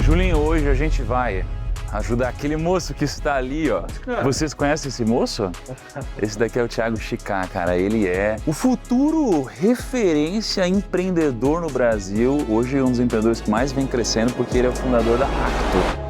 Julinho, hoje a gente vai ajudar aquele moço que está ali, ó. Vocês conhecem esse moço? Esse daqui é o Thiago Chicá, cara. Ele é o futuro referência empreendedor no Brasil. Hoje é um dos empreendedores que mais vem crescendo porque ele é o fundador da Acto.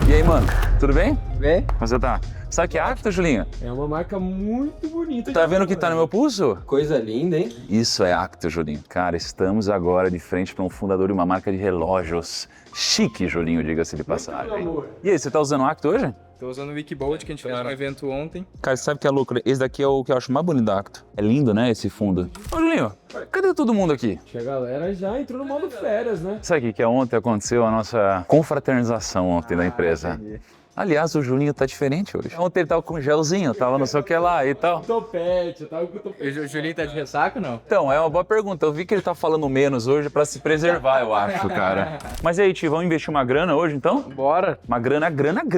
E aí, mano, tudo bem? Bem? Como você tá? Sabe o que é Acto, Julinho? É uma marca muito bonita. Tá vendo o que tá no meu pulso? Coisa linda, hein? Isso é Acto, Julinho. Cara, estamos agora de frente para um fundador de uma marca de relógios. Chique, Julinho, diga-se de passagem. amor. E aí, você tá usando o Acto hoje? Tô usando o Wikibolt, que a gente fez um evento ontem. Cara, você sabe que é louco, né? Esse daqui é o que eu acho mais bonito da Acto. É lindo, né, esse fundo. Ô, Julinho, cadê todo mundo aqui? Acho que a galera já entrou no modo férias, né? Sabe o que ontem aconteceu a nossa confraternização ontem da empresa? Entendi. Aliás, o Julinho tá diferente hoje. Ontem ele tava com gelzinho, tava não sei o que lá e tal. Topete, eu tava com topete. O Julinho tá de ressaca ou não? Então, é uma boa pergunta. Eu vi que ele tá falando menos hoje pra se preservar, eu acho, cara. Mas e aí, Ti, vamos investir uma grana hoje, então? Bora. Uma grana. Grana,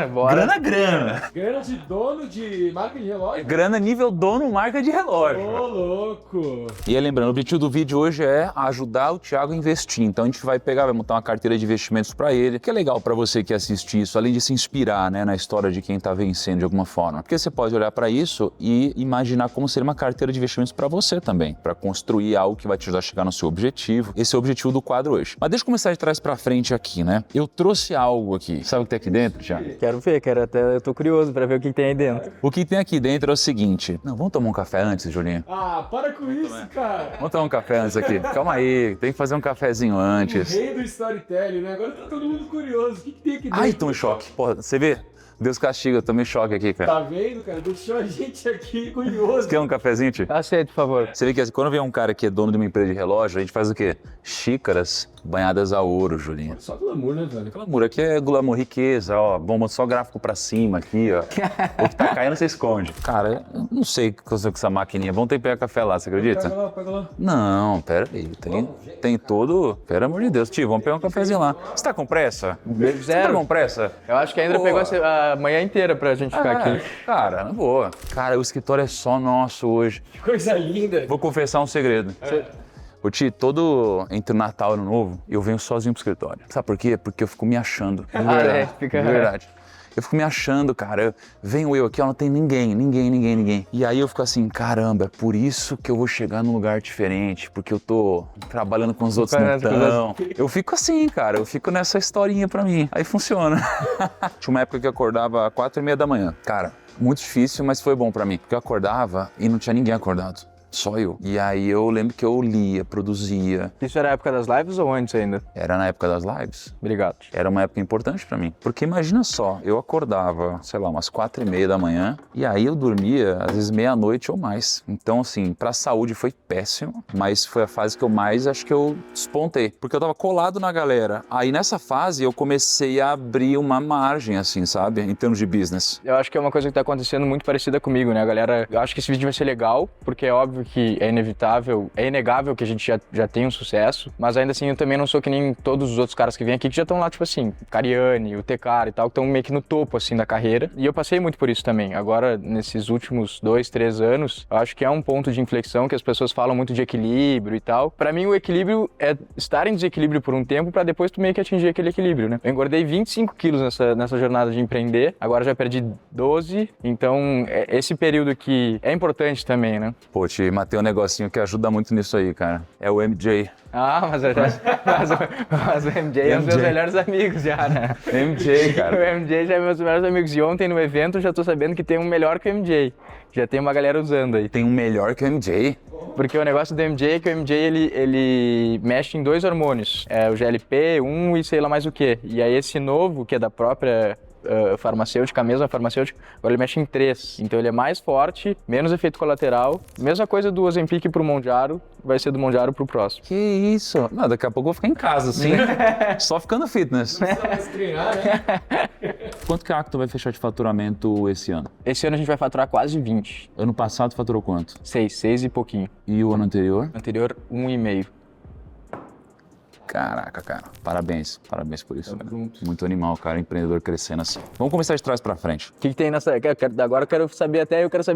bora. Grana. Grana de dono de marca de relógio? Grana nível dono marca de relógio. Ô, louco! E aí, lembrando, o objetivo do vídeo hoje é ajudar o Thiago a investir. Então a gente vai pegar, vai montar uma carteira de investimentos para ele, que é legal para você que assiste isso, além de se inspirar, né, na história de quem tá vencendo de alguma forma. Porque você pode olhar para isso e imaginar como seria uma carteira de investimentos para você também, para construir algo que vai te ajudar a chegar no seu objetivo. Esse é o objetivo do quadro hoje. Mas deixa eu começar de trás para frente aqui, né? Eu trouxe algo aqui. Sabe o que tem aqui dentro, Thiago? Quero ver, eu tô curioso pra ver o que tem aí dentro. O que tem aqui dentro é o seguinte. Não, vamos tomar um café antes, Julinho? Ah, para com isso, cara! Vamos tomar um café antes aqui. Calma aí, tem que fazer um cafezinho O antes. rei do storytelling, né? Agora tá todo mundo curioso. O que tem aqui dentro? Ai, tô em choque. Porra, você vê? Deus castiga, eu tô em choque aqui, cara. Tá vendo, cara? Deixou a gente aqui curioso. Quer um cafezinho, tio? Aceito, por favor. Você vê que quando vem um cara que é dono de uma empresa de relógio, a gente faz o quê? Xícaras banhadas a ouro, Julinho. Só glamour, né, velho? Glamour, aqui é glamour, riqueza, ó, bomba só gráfico pra cima aqui, ó. O que tá caindo você esconde. Cara, eu não sei o que eu com essa maquininha. Vamos ter que pegar café lá, você acredita? Pega lá. Não, pera aí, tem todo... Pelo amor de Deus, tio, vamos pegar um cafezinho lá. Você tá com pressa? Você tá com pressa? Eu acho que a Indra Boa. pegou a manhã inteira pra gente ficar aqui. Cara, na boa. Cara, o escritório é só nosso hoje. Que coisa linda. Vou confessar um segredo. Ô, Ti, entre o Natal e o Ano Novo, eu venho sozinho pro escritório. Sabe por quê? Porque eu fico me achando. De verdade. fica- De verdade. Eu fico me achando, cara. Venho eu aqui, ó, não tem ninguém. E aí eu fico assim, caramba, é por isso que eu vou chegar num lugar diferente, porque eu tô trabalhando com os outros não Parece com os tão. Eu fico assim, cara, eu fico nessa historinha pra mim. Aí funciona. Tinha uma época que eu acordava às 4h30 da manhã. Cara, muito difícil, mas foi bom pra mim. Porque eu acordava e não tinha ninguém acordado. Só eu. E aí eu lembro que eu lia, produzia. Isso era a época das lives ou antes ainda? Era na época das lives. Obrigado. Era uma época importante pra mim. Porque imagina só, eu acordava, sei lá, umas 4h30 da manhã, e aí eu dormia, às vezes, meia-noite ou mais. Então, assim, pra saúde foi péssimo, mas foi a fase que eu mais, acho que eu despontei. Porque eu tava colado na galera. Aí, nessa fase, eu comecei a abrir uma margem, assim, sabe? Em termos de business. Eu acho que é uma coisa que tá acontecendo muito parecida comigo, né, galera? Eu acho que esse vídeo vai ser legal, porque é óbvio que é inevitável, é inegável que a gente já tem um sucesso, mas ainda assim eu também não sou que nem todos os outros caras que vêm aqui que já estão lá, tipo assim, Cariani, o Tecar e tal, que estão meio que no topo, assim, da carreira. E eu passei muito por isso também. Agora, nesses últimos 2, 3 anos, eu acho que é um ponto de inflexão que as pessoas falam muito de equilíbrio e tal. Pra mim, o equilíbrio é estar em desequilíbrio por um tempo pra depois tu meio que atingir aquele equilíbrio, né? Eu engordei 25 quilos nessa jornada de empreender, agora já perdi 12, então esse período aqui é importante também, né? Pô, te matei um negocinho que ajuda muito nisso aí, cara. É o MJ. Ah, mas o MJ é um dos meus melhores amigos já, né? MJ, cara. O MJ já é meus melhores amigos. E ontem no evento eu já tô sabendo que tem um melhor que o MJ. Já tem uma galera usando aí. Tem um melhor que o MJ? Porque o negócio do MJ é que o MJ ele mexe em 2 hormônios. É o GLP-1 e sei lá mais o quê. E aí esse novo, que é da própria farmacêutica, a mesma farmacêutica, agora ele mexe em 3. Então ele é mais forte, menos efeito colateral. Mesma coisa do Ozempic pro Monjaro, vai ser do Monjaro pro próximo. Que isso? Não, daqui a pouco eu vou ficar em casa, assim, só ficando fitness. Mas treinar, né? Quanto que a Acto vai fechar de faturamento esse ano? Esse ano a gente vai faturar quase 20. Ano passado faturou quanto? 6 e pouquinho. E o ano anterior? Anterior, 1,5. Caraca, cara. Parabéns por isso. Tamo junto. Muito animal, cara. Empreendedor crescendo assim. Vamos começar de trás pra frente. O que tem nessa... Agora eu quero saber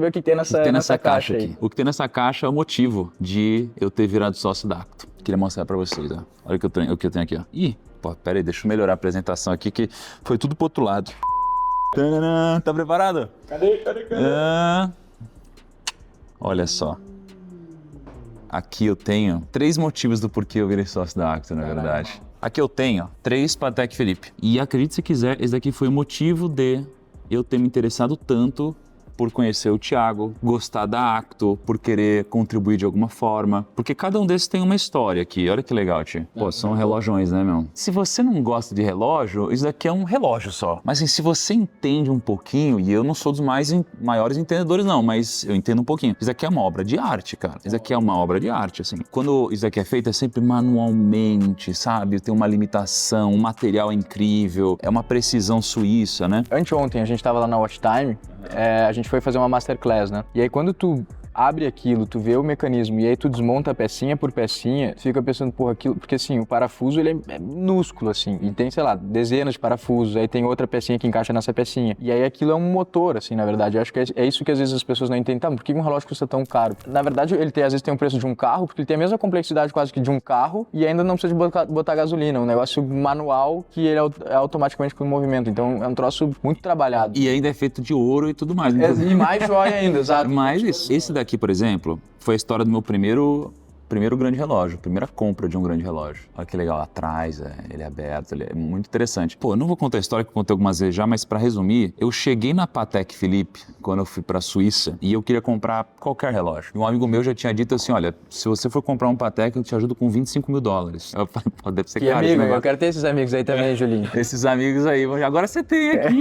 o que tem nessa, O que tem nessa caixa aí. aqui? O que tem nessa caixa é o motivo de eu ter virado sócio da Acto. Queria mostrar pra vocês, ó. Olha o que eu tenho aqui, ó. Ih, Pô, pera aí, deixa eu melhorar a apresentação aqui, que foi tudo pro outro lado. Tadã, tá preparado? Cadê? Olha só. Aqui eu tenho 3 motivos do porquê eu virei sócio da Acto, na verdade. Aqui eu tenho 3 Patek Philippe. E acredite se quiser, esse daqui foi o motivo de eu ter me interessado tanto por conhecer o Thiago, gostar da Acto, por querer contribuir de alguma forma. Porque cada um desses tem uma história aqui. Olha que legal, tio. Pô, são relógios, né, meu? Se você não gosta de relógio, isso daqui é um relógio só. Mas assim, se você entende um pouquinho, e eu não sou dos maiores entendedores não, mas eu entendo um pouquinho. Isso daqui é uma obra de arte, cara. Isso daqui é uma obra de arte, assim. Quando isso daqui é feito, é sempre manualmente, sabe? Tem uma limitação, um material é incrível, é uma precisão suíça, né? Anteontem a gente tava lá na Watch Time, a gente foi fazer uma masterclass, né? E aí quando tu abre aquilo, tu vê o mecanismo e aí tu desmonta pecinha por pecinha, tu fica pensando, porra, aquilo... Porque assim, o parafuso ele é minúsculo, assim, e tem, sei lá, dezenas de parafusos, aí tem outra pecinha que encaixa nessa pecinha. E aí aquilo é um motor, assim, na verdade. Eu acho que é isso que às vezes as pessoas não entendem. Tá, por que um relógio custa tão caro? Na verdade, ele às vezes tem um preço de um carro, porque ele tem a mesma complexidade quase que de um carro e ainda não precisa de botar gasolina. É um negócio manual que ele é automaticamente com movimento. Então é um troço muito trabalhado. E ainda é feito de ouro e tudo mais. E mais joia ainda, exato. Mas esse daqui, por exemplo, foi a história do meu primeiro grande relógio, primeira compra de um grande relógio. Olha que legal, atrás, ele é aberto, ele é muito interessante. Pô, eu não vou contar a história que eu contei algumas vezes já, mas pra resumir, eu cheguei na Patek Philippe, quando eu fui pra Suíça, e eu queria comprar qualquer relógio. E um amigo meu já tinha dito assim, olha, se você for comprar um Patek, eu te ajudo com $25 mil. Eu falei, pô, deve ser que caro. Amigo, eu quero ter esses amigos aí também, Julinho. Esses amigos aí, agora você tem aqui.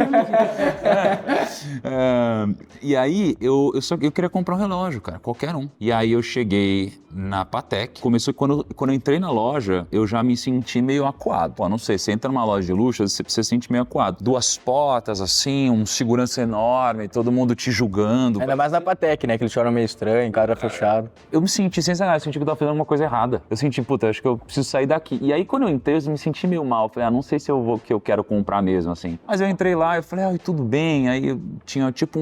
E aí, eu queria comprar um relógio, cara, qualquer um. E aí eu cheguei na Patek. Começou quando eu entrei na loja, eu já me senti meio acuado. Pô, não sei, você entra numa loja de luxo, você se sente meio acuado. 2 portas, assim, um segurança enorme, todo mundo te julgando. Ainda mais na Patek, né? Que eles choram meio estranho, cara fechado. Eu me senti, sem sacanagem, eu senti que eu tava fazendo alguma coisa errada. Eu senti, puta, acho que eu preciso sair daqui. E aí, quando eu entrei, eu me senti meio mal. Falei, não sei se que eu quero comprar mesmo, assim. Mas eu entrei lá, eu falei, tudo bem. Aí eu tinha, tipo,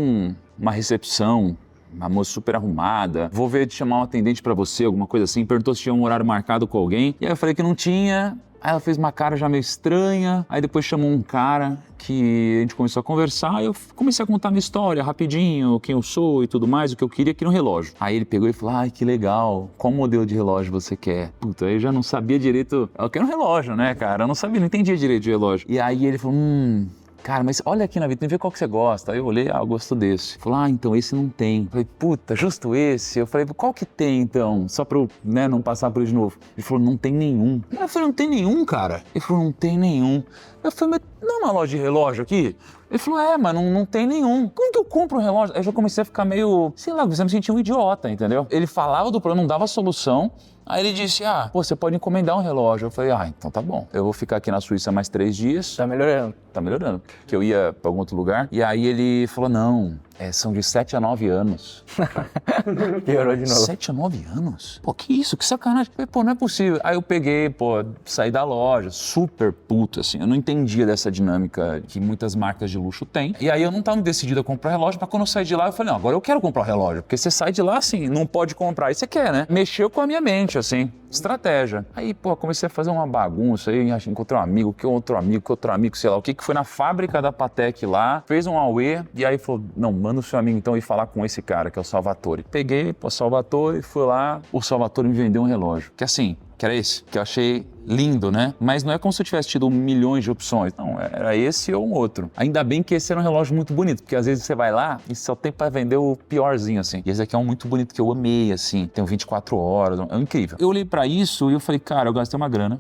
uma recepção, uma moça super arrumada, vou ver de chamar um atendente pra você, alguma coisa assim, perguntou se tinha um horário marcado com alguém, e aí eu falei que não tinha, aí ela fez uma cara já meio estranha, aí depois chamou um cara que a gente começou a conversar, e eu comecei a contar minha história rapidinho, quem eu sou e tudo mais, o que eu queria aqui no relógio. Aí ele pegou e falou, ai, que legal, qual modelo de relógio você quer? Puta, eu já não sabia direito, eu quero um relógio, né, cara, eu não sabia, não entendia direito de relógio. E aí ele falou, cara, mas olha aqui na vitrine, vê qual que você gosta. Aí eu olhei, eu gosto desse. Falou, então esse não tem. Eu falei, puta, justo esse? Eu falei, qual que tem então? Só pra eu, não passar por ele de novo. Ele falou, não tem nenhum. Eu falei, não tem nenhum, cara? Ele falou, não tem nenhum. Eu falei, mas não é uma loja de relógio aqui? Ele falou, mas não tem nenhum. Como que eu compro um relógio? Aí eu já comecei a ficar meio, sei lá, você me sentia um idiota, entendeu? Ele falava do problema, não dava solução. Aí ele disse, você pode encomendar um relógio. Eu falei, então tá bom. Eu vou ficar aqui na Suíça mais 3 dias. Tá melhorando. Tá melhorando. Que eu ia pra algum outro lugar. E aí ele falou, não, são de 7 a 9 anos. Piorou de novo. 7 a 9 anos? Pô, que isso? Que sacanagem. Eu falei, não é possível. Aí eu peguei, saí da loja, super puto, assim. Eu não entendia dessa dinâmica que muitas marcas de luxo têm. E aí eu não tava decidido a comprar relógio, mas quando eu saí de lá, eu falei, não, agora eu quero comprar um relógio. Porque você sai de lá, assim, não pode comprar. Aí você quer, né? Mexeu com a minha mente, assim. Estratégia. Aí, comecei a fazer uma bagunça aí, encontrei um amigo, que outro amigo, sei lá o que foi na fábrica da Patek lá, fez um auê, e aí falou, não, manda o seu amigo então ir falar com esse cara, que é o Salvatore. Peguei, Salvatore, fui lá, o Salvatore me vendeu um relógio, que assim, que era esse, que eu achei lindo, né? Mas não é como se eu tivesse tido milhões de opções. Não, era esse ou um outro. Ainda bem que esse era um relógio muito bonito, porque às vezes você vai lá e só tem pra vender o piorzinho, assim. E esse aqui é um muito bonito que eu amei, assim. Tem 24 horas, é incrível. Eu olhei pra isso e eu falei, cara, eu gastei uma grana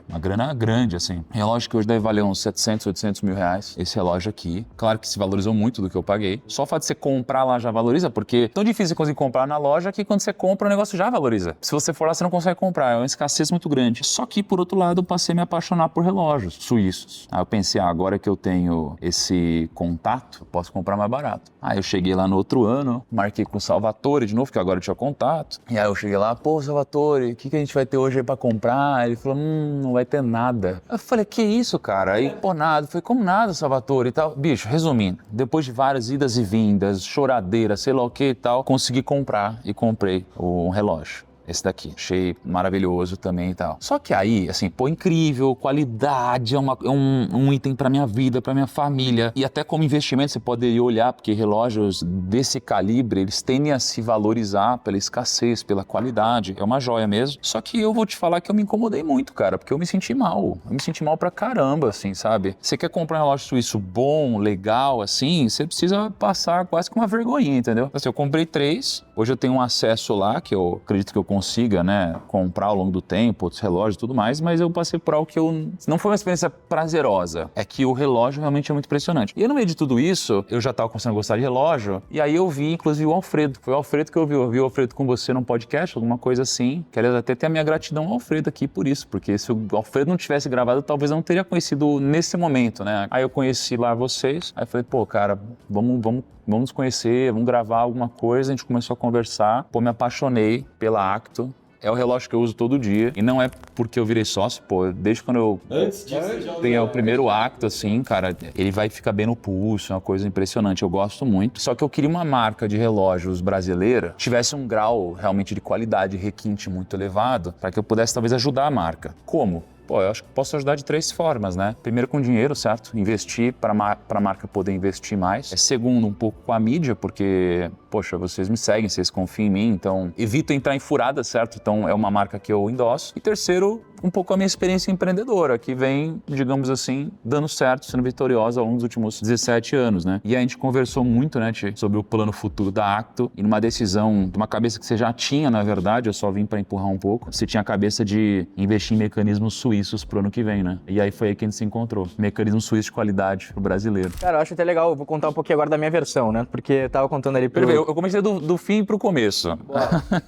grande, assim. Relógio que hoje deve valer uns 700, 800 mil reais. Esse relógio aqui. Claro que se valorizou muito do que eu paguei. Só o fato de você comprar lá já valoriza, porque é tão difícil você conseguir comprar na loja que quando você compra o negócio já valoriza. Se você for lá, você não consegue comprar. É uma escassez muito grande. Só que, por outro lado, eu passei a me apaixonar por relógios suíços. Aí eu pensei, agora que eu tenho esse contato, posso comprar mais barato. Aí eu cheguei lá no outro ano, marquei com o Salvatore de novo, que agora eu tinha contato. E aí eu cheguei lá, Salvatore, o que a gente vai ter hoje aí pra comprar? Ele falou, não vai ter nada. Eu falei, que isso, cara? Aí, nada. Eu falei, como nada, Salvatore e tal? Bicho, resumindo, depois de várias idas e vindas, choradeiras, sei lá o que e tal, consegui comprar e comprei um relógio. esse daqui. Achei maravilhoso também e tal. Só que aí, assim, pô, incrível, qualidade, é um item pra minha vida, pra minha família. E até como investimento você poderia olhar, porque relógios desse calibre, eles tendem a se valorizar pela escassez, pela qualidade. É uma joia mesmo. Só que eu vou te falar que eu me incomodei muito, cara, porque eu me senti mal. Eu me senti mal pra caramba, assim, sabe? Você quer comprar um relógio suíço bom, legal, assim, você precisa passar quase que uma vergonhinha, entendeu? Assim, eu comprei 3, hoje eu tenho um acesso lá, que eu acredito que eu consiga, né, comprar ao longo do tempo, outros relógios e tudo mais, mas eu passei por algo que não foi uma experiência prazerosa. É que o relógio realmente é muito impressionante. E no meio de tudo isso, eu já tava começando a gostar de relógio, e aí eu vi, inclusive, o Alfredo. Foi o Alfredo que eu vi o Alfredo com você num podcast, alguma coisa assim. Que, aliás, até tem a minha gratidão ao Alfredo aqui por isso, porque se o Alfredo não tivesse gravado, talvez eu não teria conhecido nesse momento, né? Aí eu conheci lá vocês, aí eu falei, pô, cara, vamos nos conhecer, vamos gravar alguma coisa. A gente começou a conversar, pô, me apaixonei pela Acto. É o relógio que eu uso todo dia. E não é porque eu virei sócio, pô. Desde quando eu... Antes disso, já tem o primeiro Acto, assim, cara, ele vai ficar bem no pulso, é uma coisa impressionante. Eu gosto muito. Só que eu queria uma marca de relógios brasileira que tivesse um grau realmente de qualidade, requinte muito elevado, para que eu pudesse talvez ajudar a marca. Como? Pô, eu acho que posso ajudar de 3 formas, né? Primeiro com dinheiro, certo? Investir para a marca poder investir mais. Segundo, um pouco com a mídia, porque, poxa, vocês me seguem, vocês confiam em mim, então evito entrar em furada, certo? Então é uma marca que eu endosso. E terceiro, um pouco a minha experiência empreendedora, que vem, digamos assim, dando certo, sendo vitoriosa ao longo dos últimos 17 anos, né? E a gente conversou muito, né, Ti, sobre o plano futuro da Acto e numa decisão, de uma cabeça que você já tinha, na verdade, eu só vim para empurrar um pouco. Você tinha a cabeça de investir em mecanismos suíços pro ano que vem, né? E aí foi aí que a gente se encontrou. Mecanismo suíço de qualidade pro brasileiro. Cara, eu acho até legal, eu vou contar um pouquinho agora da minha versão, né? Porque eu tava contando ali Eu comecei do fim pro começo.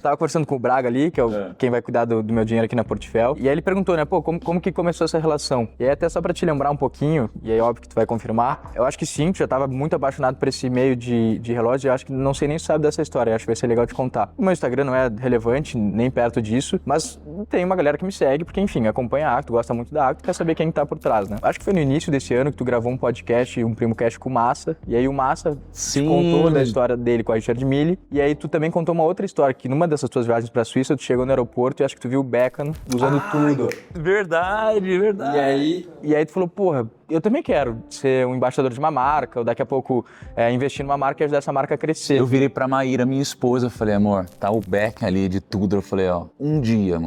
Tava conversando com o Braga ali, que é quem vai cuidar do meu dinheiro aqui na Portfel. E aí ele perguntou, né, pô, como que começou essa relação? E aí até só pra te lembrar um pouquinho, e aí óbvio que tu vai confirmar, eu acho que sim, tu já tava muito apaixonado por esse meio de relógio, eu acho que não sei nem se sabe dessa história, eu acho que vai ser legal te contar. O meu Instagram não é relevante, nem perto disso, mas tem uma galera que me segue, porque enfim, acompanha a Acto, gosta muito da Acto, quer saber quem tá por trás, né? Acho que foi no início desse ano que tu gravou um podcast, um PrimoCast com o Massa, e aí o Massa te contou da história dele com a Richard Mille, e aí tu também contou uma outra história, que numa dessas tuas viagens pra Suíça, tu chegou no aeroporto e acho que tu viu o Beckham usando tudo. Verdade. E aí tu falou, porra, eu também quero ser um embaixador de uma marca, ou daqui a pouco investir numa marca e ajudar essa marca a crescer. Eu virei pra Maíra, minha esposa, falei, amor, tá o Beckham ali de tudo. Eu falei, ó, um dia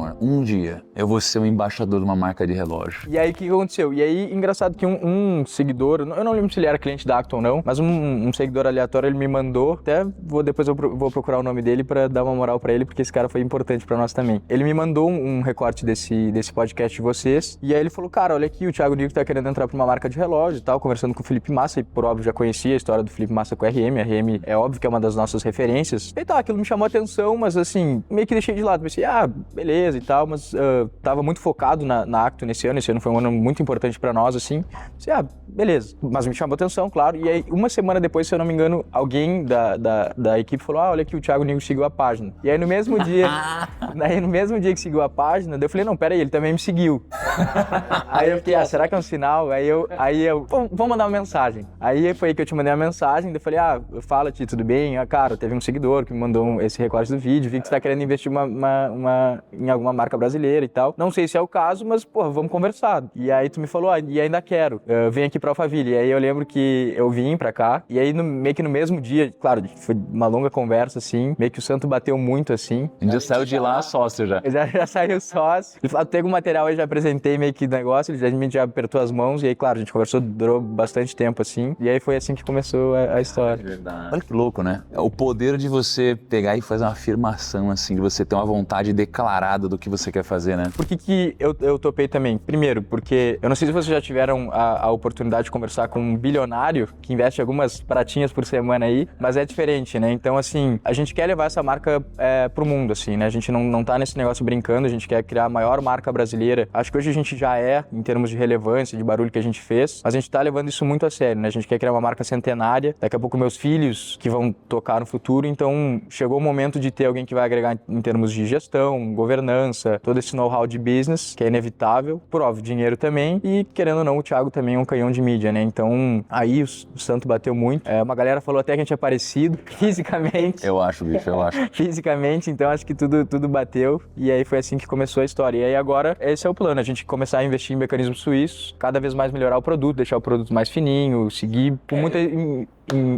eu vou ser um embaixador de uma marca de relógio. E aí o que aconteceu? E aí, engraçado que um seguidor, eu não lembro se ele era cliente da Acto ou não, mas um seguidor aleatório, ele me mandou, até depois eu vou procurar o nome dele pra dar uma moral pra ele, porque esse cara foi importante pra nós também. Ele me mandou um recorte desse podcast de vocês, e aí ele falou, cara, olha aqui, o Thiago Nico tá querendo entrar pra uma marca de relógio e tal, conversando com o Felipe Massa, e por óbvio já conhecia a história do Felipe Massa com a RM é óbvio que é uma das nossas referências. E tá, aquilo me chamou a atenção, mas assim, meio que deixei de lado, pensei, beleza e tal, mas tava muito focado na Acto esse ano foi um ano muito importante pra nós, assim, pensei, beleza, mas me chamou a atenção, claro, e aí uma semana depois, se eu não me engano, alguém da equipe falou, olha aqui, o Thiago Nico seguiu a página. E aí no mesmo dia, que seguiu a página, eu falei, não, pera aí, ele também me seguiu. Aí eu fiquei, será que é um sinal? Aí eu vou mandar uma mensagem. Aí foi aí que eu te mandei uma mensagem, daí eu falei, fala, Ti, tudo bem? Cara, teve um seguidor que me mandou esse recorte do vídeo, vi que você tá querendo investir em alguma marca brasileira e tal. Não sei se é o caso, mas, porra, vamos conversar. E aí tu me falou, e ainda quero, vem aqui pra Alphaville. E aí eu lembro que eu vim pra cá, e aí meio que no mesmo dia, claro, foi uma longa conversa, assim, meio que o santo bateu muito, assim. A gente já saiu de lá sócio já. Já saiu sócio. Ele falou, tem um material aí, já apresentei meio que negócio, ele já apertou as mãos, e aí, claro, a gente conversou, durou bastante tempo, assim, e aí foi assim que começou a história. Verdade. Olha que louco, né? O poder de você pegar e fazer uma afirmação, assim, de você ter uma vontade declarada do que você quer fazer, né? Por que eu topei também? Primeiro, porque eu não sei se vocês já tiveram a oportunidade de conversar com um bilionário que investe algumas pratinhas por semana aí, mas é diferente, né? Então, assim, a gente quer levar essa marca pro mundo, assim, né? A gente não tá nesse negócio brincando, a gente quer criar a maior marca brasileira. Acho que hoje a gente já em termos de relevância, de barulho que a gente fez, mas a gente tá levando isso muito a sério, né? A gente quer criar uma marca centenária, daqui a pouco meus filhos que vão tocar no futuro, então chegou o momento de ter alguém que vai agregar em termos de gestão, governança, todo esse know-how de business, que é inevitável, por óbvio, dinheiro também, e querendo ou não, o Thiago também é um canhão de mídia, né? Então, aí o santo bateu muito. Uma galera falou até que a gente é parecido, fisicamente. Eu acho, bicho, eu acho. Fisicamente, então acho que tudo bateu, e aí foi assim que começou a história. E aí agora, esse é o plano, a gente começar a investir em mecanismos suíços, cada vez mais melhorar o produto, deixar o produto mais fininho, seguir com muita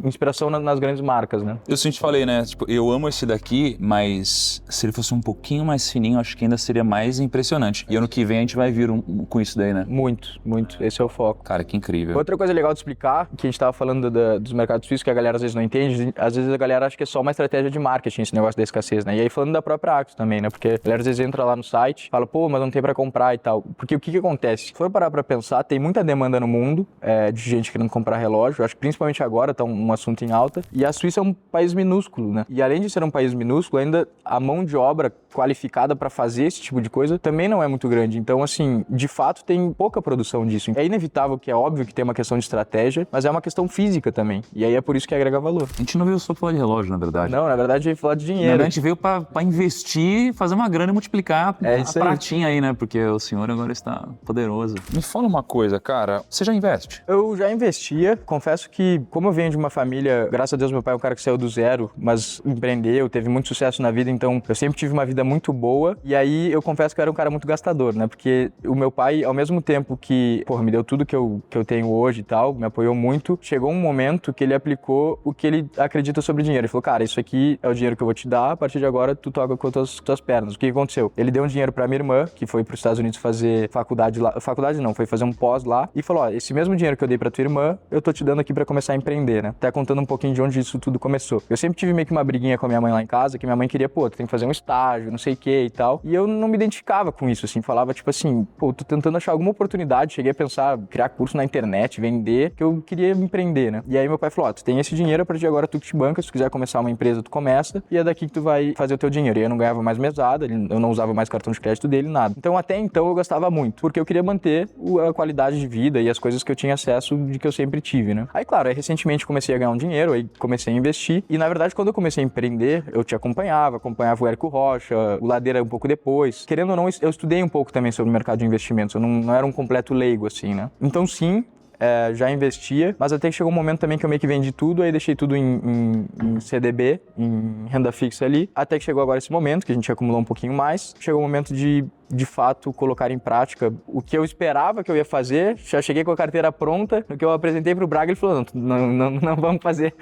inspiração nas grandes marcas, né? Eu sempre falei, né? Tipo, eu amo esse daqui, mas se ele fosse um pouquinho mais fininho, acho que ainda seria mais impressionante. E ano que vem a gente vai vir com isso daí, né? Muito. Esse é o foco. Cara, que incrível. Outra coisa legal de explicar, que a gente tava falando dos mercados suíços, que a galera às vezes não entende, às vezes a galera acha que é só uma estratégia de marketing, esse negócio da escassez, né? E aí falando da própria Axos também, né? Porque a galera às vezes entra lá no site, fala, pô, mas não tem pra comprar e tal. Porque o que acontece? Se for parar pra pensar, tem muita demanda no mundo de gente querendo comprar relógio. Eu acho que principalmente agora tá um assunto em alta. E a Suíça é um país minúsculo, né? E além de ser um país minúsculo, ainda a mão de obra qualificada para fazer esse tipo de coisa também não é muito grande. Então, assim, de fato, tem pouca produção disso. É inevitável que é óbvio que tem uma questão de estratégia, mas é uma questão física também. E aí é por isso que agrega valor. A gente não veio só falar de relógio, na verdade. Não, na verdade, veio falar de dinheiro. A gente veio pra investir, fazer uma grana e multiplicar a pratinha aí, né? Porque o senhor agora está poderoso. Me fala uma coisa, cara. Você já investe? Eu já investia. Confesso que, como eu venho de uma família, graças a Deus, meu pai é um cara que saiu do zero, mas empreendeu, teve muito sucesso na vida, então eu sempre tive uma vida muito boa. E aí eu confesso que eu era um cara muito gastador, né? Porque o meu pai, ao mesmo tempo que, me deu tudo que eu tenho hoje e tal, me apoiou muito, chegou um momento que ele aplicou o que ele acredita sobre dinheiro. Ele falou, cara, isso aqui é o dinheiro que eu vou te dar, a partir de agora tu toca com as tuas pernas. O que aconteceu? Ele deu um dinheiro pra minha irmã, que foi pros Estados Unidos fazer faculdade lá, faculdade não, foi fazer um pós lá, e falou, ó, esse mesmo dinheiro que eu dei pra tua irmã, eu tô te dando aqui pra começar a empreender, né? Até contando um pouquinho de onde isso tudo começou. Eu sempre tive meio que uma briguinha com a minha mãe lá em casa, que minha mãe queria, tu tem que fazer um estágio, não sei o que e tal, e eu não me identificava com isso, assim, falava tipo assim, tô tentando achar alguma oportunidade, cheguei a pensar, criar curso na internet, vender, que eu queria empreender, né? E aí meu pai falou, tu tem esse dinheiro, a partir de agora tu que te banca, se tu quiser começar uma empresa, tu começa, e é daqui que tu vai fazer o teu dinheiro. E eu não ganhava mais mesada, eu não usava mais cartão de crédito dele, nada. Então até então eu gastava muito, porque eu queria manter a qualidade de vida e as coisas que eu tinha acesso de que eu sempre tive, né? Aí claro, recentemente comecei a ganhar um dinheiro, aí comecei a investir, e na verdade quando eu comecei a empreender, eu te acompanhava o Érico Rocha, o Ladeira um pouco depois. Querendo ou não, eu estudei um pouco também sobre o mercado de investimentos, eu não era um completo leigo assim, né? Então sim, já investia, mas até que chegou um momento também que eu meio que vendi tudo, aí deixei tudo em CDB, em renda fixa ali, até que chegou agora esse momento, que a gente acumulou um pouquinho mais, chegou o momento de fato colocar em prática o que eu esperava que eu ia fazer. Já cheguei com a carteira pronta, no que eu apresentei pro Braga, ele falou, não vamos fazer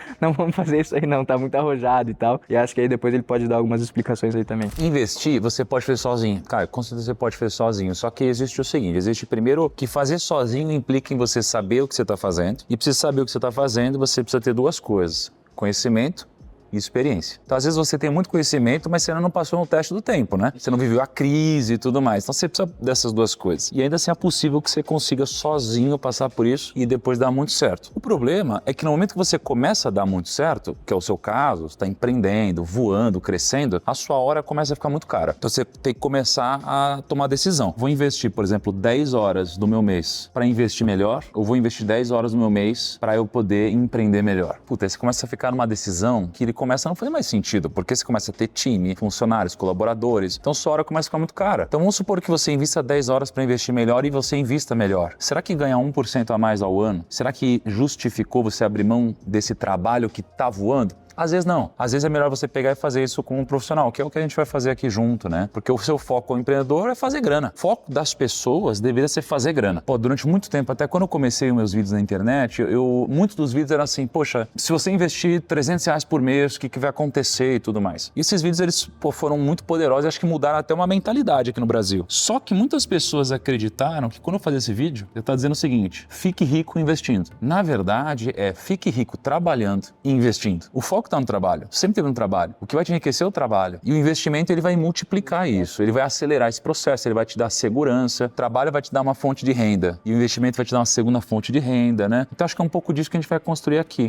isso aí não, tá muito arrojado e tal, e acho que aí depois ele pode dar algumas explicações aí também. Investir, você pode fazer sozinho. Cara, com certeza você pode fazer sozinho, só que existe o seguinte, existe primeiro que fazer sozinho implica em você saber o que você está fazendo, e para você saber o que você está fazendo, você precisa ter duas coisas, conhecimento e experiência. Então, às vezes você tem muito conhecimento, mas você ainda não passou no teste do tempo, né? Você não viveu a crise e tudo mais. Então, você precisa dessas duas coisas. E ainda assim é possível que você consiga sozinho passar por isso e depois dar muito certo. O problema é que no momento que você começa a dar muito certo, que é o seu caso, você está empreendendo, voando, crescendo, a sua hora começa a ficar muito cara. Então, você tem que começar a tomar decisão. Vou investir, por exemplo, 10 horas do meu mês para investir melhor, ou vou investir 10 horas do meu mês para eu poder empreender melhor. Puta, aí você começa a ficar numa decisão que ele começa a não fazer mais sentido, porque você começa a ter time, funcionários, colaboradores, então sua hora começa a ficar muito cara. Então vamos supor que você invista 10 horas para investir melhor e você invista melhor. Será que ganhar 1% a mais ao ano? Será que justificou você abrir mão desse trabalho que tá voando? Às vezes não. Às vezes é melhor você pegar e fazer isso com um profissional, que é o que a gente vai fazer aqui junto, né? Porque o seu foco como empreendedor é fazer grana. O foco das pessoas deveria ser fazer grana. Pô, durante muito tempo, até quando eu comecei os meus vídeos na internet, muitos dos vídeos eram assim, poxa, se você investir R$300 por mês, o que vai acontecer e tudo mais. E esses vídeos, eles foram muito poderosos e acho que mudaram até uma mentalidade aqui no Brasil. Só que muitas pessoas acreditaram que quando eu fazia esse vídeo, eu estava dizendo o seguinte, fique rico investindo. Na verdade, fique rico trabalhando e investindo. O foco que está no trabalho. Sempre teve no trabalho. O que vai te enriquecer é o trabalho. E o investimento, ele vai multiplicar isso. Ele vai acelerar esse processo, ele vai te dar segurança. O trabalho vai te dar uma fonte de renda. E o investimento vai te dar uma segunda fonte de renda, né? Então, acho que é um pouco disso que a gente vai construir aqui.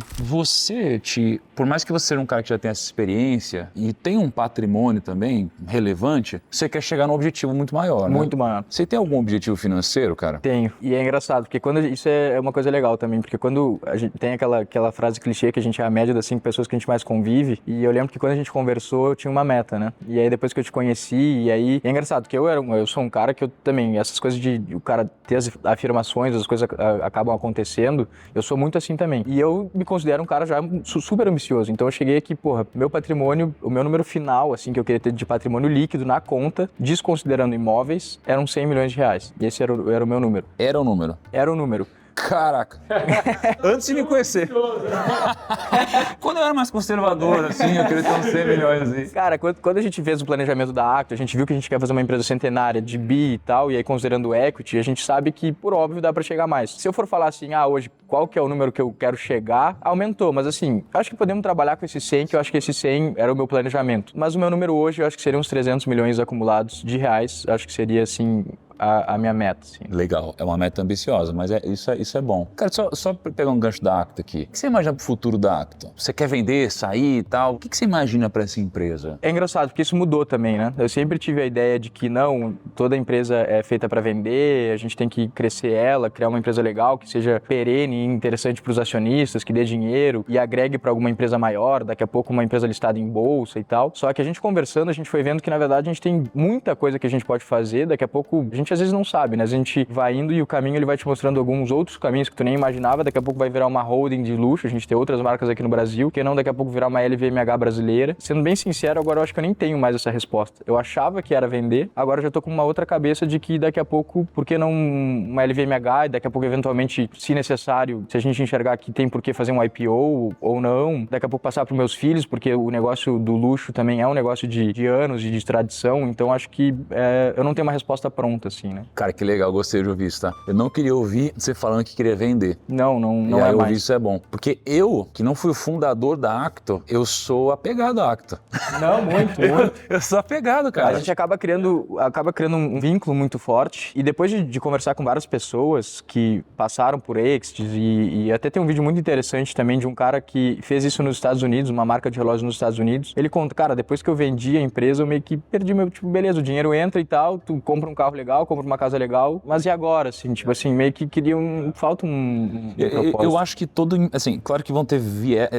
Por mais que você seja um cara que já tenha essa experiência e tenha um patrimônio também relevante, você quer chegar num objetivo muito maior, né? Muito maior. Você tem algum objetivo financeiro, cara? Tenho. E é engraçado, porque isso é uma coisa legal também, porque quando a gente tem aquela frase clichê que a gente é a média das 5 pessoas que a gente mais convive, e eu lembro que quando a gente conversou, eu tinha uma meta, né? E aí depois que eu te conheci, e aí... É engraçado, porque eu sou um cara que eu também, essas coisas de o cara ter as afirmações, as coisas acabam acontecendo, eu sou muito assim também. E eu me considero um cara já super ambicioso, então eu cheguei aqui, porra, meu patrimônio, o meu número final, assim, que eu queria ter de patrimônio líquido na conta, desconsiderando imóveis, eram 100 milhões de reais. E esse era o meu número. Era o número. Era o número. Caraca. Antes de me conhecer. Quando eu era mais conservador, assim, eu queria ter uns 100 milhões, assim. Cara, quando a gente fez o planejamento da Acto, a gente viu que a gente quer fazer uma empresa centenária de bi e tal, e aí considerando o equity, a gente sabe que, por óbvio, dá pra chegar mais. Se eu for falar assim, hoje, qual que é o número que eu quero chegar, aumentou, mas assim, acho que podemos trabalhar com esse 100, que eu acho que esse 100 era o meu planejamento. Mas o meu número hoje, eu acho que seria uns 300 milhões acumulados de reais, acho que seria, assim... A minha meta, assim. Legal, é uma meta ambiciosa, mas isso é bom. Cara, só pegar um gancho da Acto aqui. O que você imagina pro futuro da Acto? Você quer vender, sair e tal? O que você imagina para essa empresa? É engraçado, porque isso mudou também, né? Eu sempre tive a ideia de que não, toda empresa é feita para vender, a gente tem que crescer ela, criar uma empresa legal, que seja perene e interessante para os acionistas, que dê dinheiro e agregue para alguma empresa maior, daqui a pouco uma empresa listada em bolsa e tal. Só que a gente conversando, a gente foi vendo que, na verdade, a gente tem muita coisa que a gente pode fazer, daqui a pouco a gente às vezes não sabe, né? A gente vai indo e o caminho ele vai te mostrando alguns outros caminhos que tu nem imaginava, daqui a pouco vai virar uma holding de luxo, a gente tem outras marcas aqui no Brasil, que não daqui a pouco virar uma LVMH brasileira. Sendo bem sincero, agora eu acho que eu nem tenho mais essa resposta. Eu achava que era vender, agora eu já tô com uma outra cabeça de que daqui a pouco, por que não uma LVMH e daqui a pouco eventualmente, se necessário, se a gente enxergar que tem por que fazer um IPO ou não, daqui a pouco passar para meus filhos, porque o negócio do luxo também é um negócio de anos e de tradição, então acho que eu não tenho uma resposta pronta, assim, né? Cara, que legal, gostei de ouvir isso, tá? Eu não queria ouvir você falando que queria vender. Não e é aí mais. Ouvir isso é bom. Porque eu, que não fui o fundador da Acto, eu sou apegado à Acto. Não, muito. Eu sou apegado, cara. A gente acaba criando um vínculo muito forte e depois de conversar com várias pessoas que passaram por exits e até tem um vídeo muito interessante também de um cara que fez isso nos Estados Unidos, uma marca de relógios nos Estados Unidos. Ele conta, cara, depois que eu vendi a empresa, eu meio que perdi meu, tipo, beleza, o dinheiro entra e tal, tu compra um carro legal, compra uma casa legal, mas e agora, assim, tipo assim, meio que falta um propósito. Eu acho que assim, claro que vão ter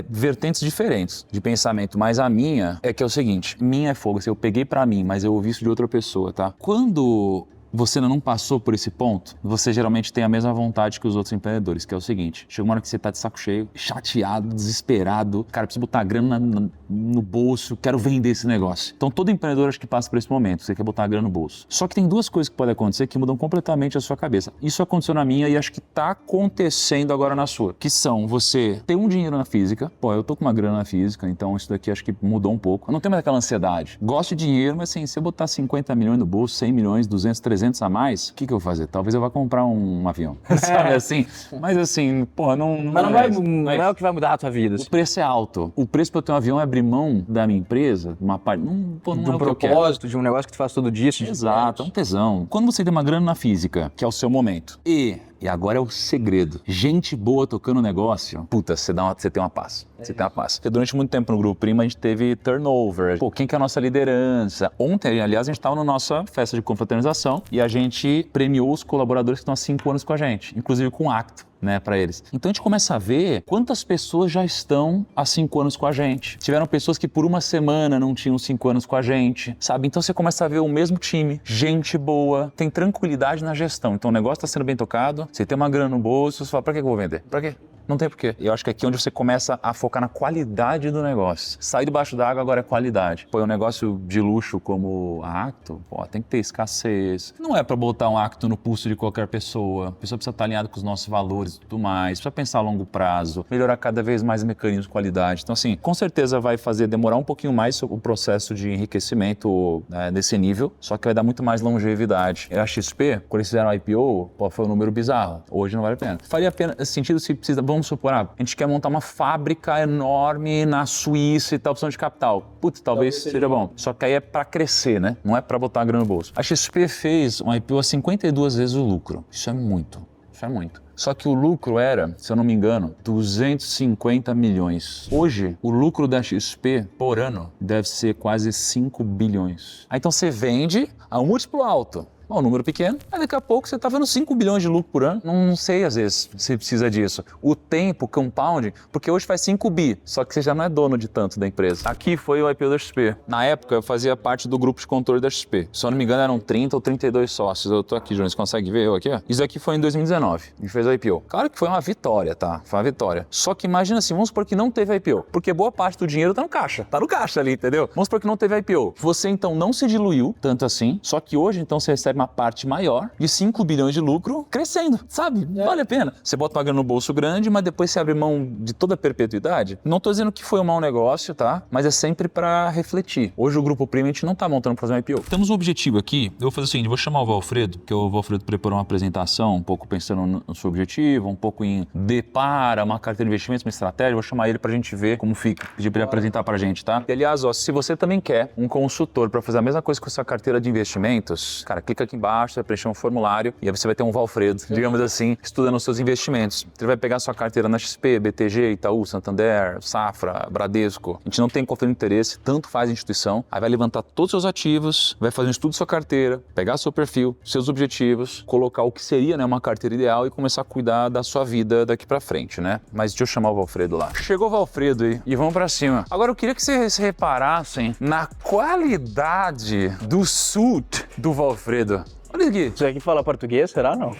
vertentes diferentes de pensamento, mas a minha é que é o seguinte, minha é fogo, assim, eu peguei pra mim, mas eu ouvi isso de outra pessoa, tá? Quando você não passou por esse ponto, você geralmente tem a mesma vontade que os outros empreendedores, que é o seguinte, chega uma hora que você tá de saco cheio, chateado, desesperado, cara, preciso botar grana no bolso, quero vender esse negócio. Então todo empreendedor acho que passa por esse momento, você quer botar a grana no bolso. Só que tem duas coisas que podem acontecer que mudam completamente a sua cabeça. Isso aconteceu na minha e acho que tá acontecendo agora na sua, que são você ter um dinheiro na física, eu tô com uma grana na física, então isso daqui acho que mudou um pouco. Eu não tenho mais aquela ansiedade. Gosto de dinheiro, mas assim, se eu botar 50 milhões no bolso, 100 milhões, 200, 300 a mais, o que eu vou fazer? Talvez eu vá comprar um avião, sabe assim? Mas assim, não é o que vai mudar a tua vida. O preço é alto. O preço para eu ter um avião é abrir mão da minha empresa, uma parte, não de é um o que eu quero. propósito, de um negócio que tu faz todo dia. Exato, é um tesão. Quando você tem uma grana na física, que é o seu momento, e agora é o segredo, gente boa tocando o negócio, puta, você tem uma paz. Você tem uma paz. Porque durante muito tempo no Grupo Prima a gente teve turnover. Quem que é a nossa liderança? Ontem, aliás, a gente estava na nossa festa de confraternização e a gente premiou os colaboradores que estão há 5 anos com a gente, inclusive com Acto, né, para eles. Então a gente começa a ver quantas pessoas já estão há 5 anos com a gente. Tiveram pessoas que por uma semana não tinham 5 anos com a gente, sabe? Então você começa a ver o mesmo time, gente boa, tem tranquilidade na gestão. Então o negócio está sendo bem tocado, você tem uma grana no bolso, você fala, pra que eu vou vender? Pra quê? Não tem porquê. Eu acho que aqui é onde você começa a focar na qualidade do negócio. Sair debaixo d'água agora é qualidade. Um negócio de luxo como a Acto, tem que ter escassez. Não é para botar um Acto no pulso de qualquer pessoa. A pessoa precisa estar alinhada com os nossos valores e tudo mais. Precisa pensar a longo prazo, melhorar cada vez mais mecanismos de qualidade. Então, assim, com certeza vai demorar um pouquinho mais o processo de enriquecimento nesse nível, só que vai dar muito mais longevidade. A XP, quando eles fizeram a IPO, foi um número bizarro. Hoje não vale a pena. Faria sentido se precisa... vamos supor, a gente quer montar uma fábrica enorme na Suíça e tal, opção de capital. Putz, talvez seja bom. Só que aí é pra crescer, né? Não é pra botar a grana no bolso. A XP fez um IPO a 52 vezes o lucro. Isso é muito. Isso é muito. Só que o lucro era, se eu não me engano, 250 milhões. Hoje, o lucro da XP por ano deve ser quase 5 bilhões. Aí então você vende a um múltiplo alto. Um número pequeno, aí daqui a pouco você tá vendo 5 bilhões de lucro por ano. Não sei, às vezes, se precisa disso. O tempo, compounding, porque hoje faz 5 bi, só que você já não é dono de tanto da empresa. Aqui foi o IPO da XP. Na época, eu fazia parte do grupo de controle da XP. Se eu não me engano, eram 30 ou 32 sócios. Eu tô aqui, João, você consegue ver eu aqui? Ó? Isso aqui foi em 2019. A gente fez o IPO. Claro que foi uma vitória, tá? Foi uma vitória. Só que imagina assim, vamos supor que não teve IPO, porque boa parte do dinheiro tá no caixa. Tá no caixa ali, entendeu? Vamos supor que não teve IPO. Você, então, não se diluiu tanto assim, só que hoje, então, você recebe uma parte maior de 5 bilhões de lucro crescendo, sabe? Vale a pena. Você bota uma grana no bolso grande, mas depois você abre mão de toda a perpetuidade. Não tô dizendo que foi um mau negócio, tá? Mas é sempre pra refletir. Hoje o Grupo Prima a gente não tá montando pra fazer um IPO. Temos um objetivo aqui. Eu vou fazer o seguinte, vou chamar o Valfredo, que o Valfredo preparou uma apresentação, um pouco pensando no seu objetivo, um pouco em depara, uma carteira de investimentos, uma estratégia. Vou chamar ele pra gente ver como fica. Pedir pra ele apresentar pra gente, tá? E, aliás, ó, se você também quer um consultor pra fazer a mesma coisa com a sua carteira de investimentos, cara, clica aqui embaixo, você vai preencher um formulário e aí você vai ter um Valfredo, digamos assim, estudando os seus investimentos. Ele vai pegar a sua carteira na XP, BTG, Itaú, Santander, Safra, Bradesco. A gente não tem conflito de interesse, tanto faz a instituição. Aí vai levantar todos os seus ativos, vai fazer um estudo da sua carteira, pegar seu perfil, seus objetivos, colocar o que seria, né, uma carteira ideal e começar a cuidar da sua vida daqui pra frente, né? Mas deixa eu chamar o Valfredo lá. Chegou o Valfredo aí e vamos pra cima. Agora eu queria que vocês reparassem na qualidade do suit do Valfredo. Olha aqui. Isso aqui fala português, será não?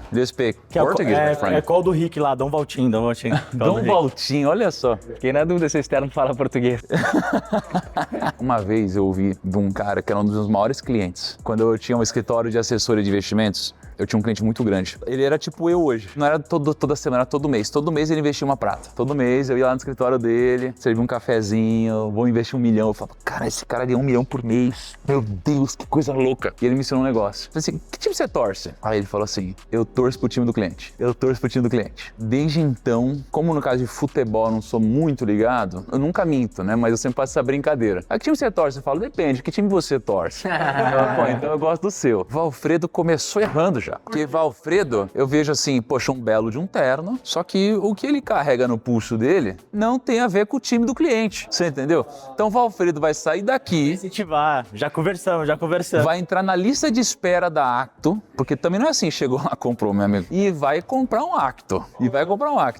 Do speak Que português, my é friend. qual do Rick lá, Dom Valtinho. Dom Valtinho, olha só. Fiquei na dúvida se o externo fala português. Uma vez eu ouvi de um cara que era um dos meus maiores clientes. Quando eu tinha um escritório de assessoria de investimentos, eu tinha um cliente muito grande. Ele era tipo eu hoje. Não era toda semana, era todo mês. Todo mês ele investia uma prata. Todo mês eu ia lá no escritório dele, servia um cafezinho, vou investir 1 milhão. Eu falava, cara, esse cara ganha 1 milhão por mês. Meu Deus, que coisa louca. E ele me ensinou um negócio. Eu falei assim, que time você torce? Aí ele falou assim, eu torço pro time do cliente. Eu torço pro time do cliente. Desde então, como no caso de futebol eu não sou muito ligado, eu nunca minto, né? Mas eu sempre faço essa brincadeira. A que time você torce? Eu falo, depende, que time você torce? Pô, então eu gosto do seu. Valfredo começou errando já. Porque Valfredo, eu vejo assim, poxa, um belo de um terno, só que o que ele carrega no pulso dele não tem a ver com o time do cliente. Você entendeu? Então Valfredo vai sair daqui, Incentivar, já conversamos. vai entrar na lista de espera da Acto, porque também não é assim, chegou lá, comprou, meu amigo, e vai comprar um Acto.